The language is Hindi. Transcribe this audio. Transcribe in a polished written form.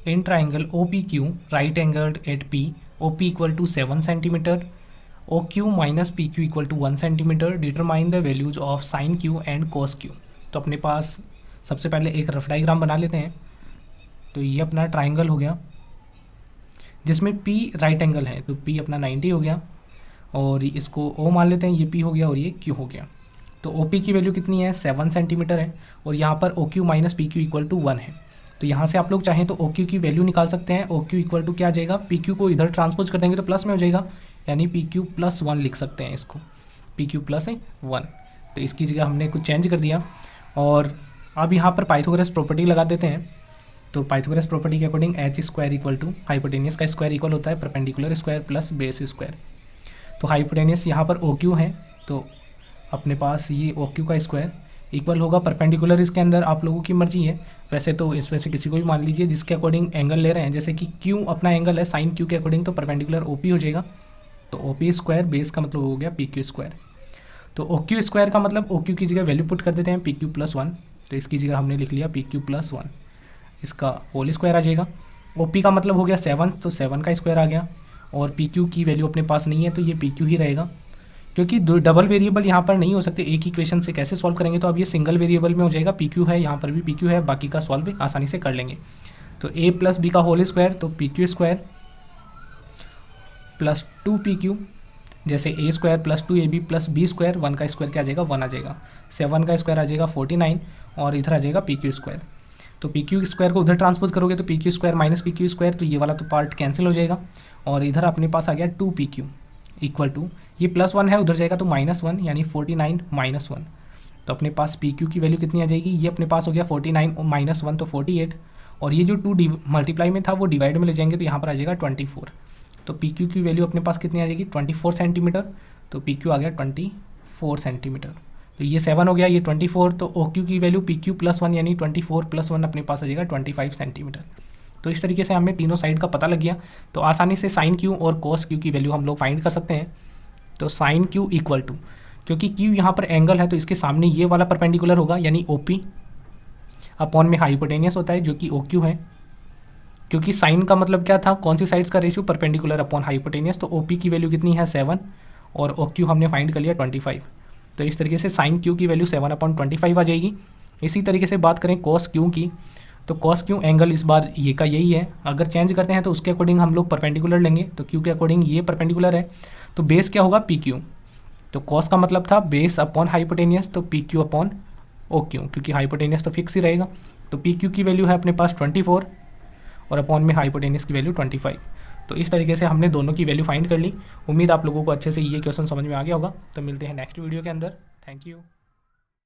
In triangle O P Q right angled at P O P equal to 7 centimetre O Q minus P Q equal to 1 centimetre determine the values of sine Q and cos Q. तो अपने पास सबसे पहले एक रफ डायग्राम बना लेते हैं। तो ये अपना ट्राइंगल हो गया जिसमें P राइट एंगल है, तो P अपना 90 हो गया और इसको O मान लेते हैं, ये P हो गया और ये Q हो गया। तो OP की वैल्यू कितनी है 7 सेंटीमीटर है और यहाँ पर OQ minus PQ equal to 1 है। तो यहाँ से आप लोग चाहें तो OQ की वैल्यू निकाल सकते हैं। OQ इक्वल टू क्या आ जाएगा, PQ को इधर ट्रांसपोज कर देंगे तो प्लस में हो जाएगा, यानी PQ प्लस 1 लिख सकते हैं इसको, PQ प्लस 1। तो इसकी जगह हमने कुछ चेंज कर दिया और अब यहाँ पर पाइथागोरस प्रॉपर्टी लगा देते हैं। तो पाइथागोरस प्रॉपर्टी के according H square equal to hypotenuse का स्क्वायर इक्वल होता है perpendicular square plus base square. तो हाइपोटेनियस यहाँ पर OQ है, तो अपने पास ये OQ का स्क्वायर इक्वल होगा परपेंडिकुलर, इसके अंदर आप लोगों की मर्जी है, वैसे तो इसमें से किसी को भी मान लीजिए जिसके अकॉर्डिंग एंगल ले रहे हैं। जैसे कि Q अपना एंगल है साइन Q के अकॉर्डिंग, तो परपेंडिकुलर OP हो जाएगा। तो OP स्क्वायर बेस का मतलब हो गया PQ स्क्वायर। तो OQ स्क्वायर का मतलब OQ की जगह वैल्यू पुट कर देते हैं PQ प्लस 1, तो इसकी जगह हमने लिख लिया PQ प्लस 1, इसका होल स्क्वायर आ जाएगा। OP का मतलब हो गया 7, तो 7 का स्क्वायर आ गया और PQ की वैल्यू अपने पास नहीं है तो ये PQ ही रहेगा, क्योंकि डबल वेरिएबल यहाँ पर नहीं हो सकते। एक इक्वेशन से कैसे सॉल्व करेंगे, तो अब ये सिंगल वेरिएबल में हो जाएगा। PQ है, यहाँ पर भी PQ है, बाकी का सॉल्व भी आसानी से कर लेंगे। तो A प्लस B का होल स्क्वायर, तो PQ स्क्वायर प्लस 2PQ, जैसे A square plus 2AB plus B square, 1 का स्क्वायर क्या आ जाएगा 1 आ जाएगा, 7 का स्क्वायर आ जाएगा 49 और इधर आ जाएगा PQ स्क्वायर। तो PQ स्क्वायर को उधर ट्रांसपोज करोगे तो PQ square minus PQ square, तो ये वाला तो पार्ट कैंसिल हो जाएगा और इधर अपने पास आ गया 2PQ इक्वल टू, ये प्लस 1 है उधर जाएगा तो माइनस 1, यानी 49 माइनस 1। तो अपने पास PQ की वैल्यू कितनी आ जाएगी, ये अपने पास हो गया 49 माइनस 1 तो 48, और ये जो 2 मल्टीप्लाई में था वो डिवाइड में ले जाएंगे तो यहाँ पर आ जाएगा 24। तो PQ की वैल्यू अपने पास कितनी आ जाएगी 24 सेंटीमीटर, तो PQ आ गया 24 सेंटीमीटर। तो ये 7 हो गया, ये 24, तो OQ की वैल्यू PQ प्लस 1 यानी 24 प्लस 1 अपने पास आ जाएगा 25 सेंटीमीटर। तो इस तरीके से हमें तीनों साइड का पता लग गया, तो आसानी से साइन Q और कोस Q की वैल्यू हम लोग फाइंड कर सकते हैं। तो साइन Q इक्वल टू, क्योंकि Q यहाँ पर एंगल है तो इसके सामने ये वाला परपेंडिकुलर होगा, यानी OP अपॉन में हाइपोटेनियस होता है जो कि OQ है, क्योंकि साइन का मतलब क्या था, कौन सी साइड्स का रेशियो, परपेंडिकुलर अपॉन हाइपोटेनियस। तो OP की वैल्यू कितनी है 7 और OQ हमने फाइंड कर लिया 25। तो इस तरीके से साइन Q की वैल्यू 7/25 आ जाएगी। इसी तरीके से बात करें कोस Q की, तो कोस Q एंगल इस बार ये का यही है, अगर चेंज करते हैं तो उसके अकॉर्डिंग हम लोग परपेंडिकुलर लेंगे। तो Q के अकॉर्डिंग ये परपेंडिकुलर है, तो बेस क्या होगा PQ। तो कोस का मतलब था बेस अपॉन हाइपोटेनियस, तो PQ अपॉन OQ, क्योंकि हाइपोटेनियस तो फिक्स ही रहेगा। तो PQ की वैल्यू है अपने पास 24 और अपॉन में हाइपोटेनियस की वैल्यू 25। तो इस तरीके से हमने दोनों की वैल्यू फाइंड कर ली। उम्मीद आप लोगों को अच्छे से ये क्वेश्चन समझ में आ गया होगा। तो मिलते हैं नेक्स्ट वीडियो के अंदर। Thank you.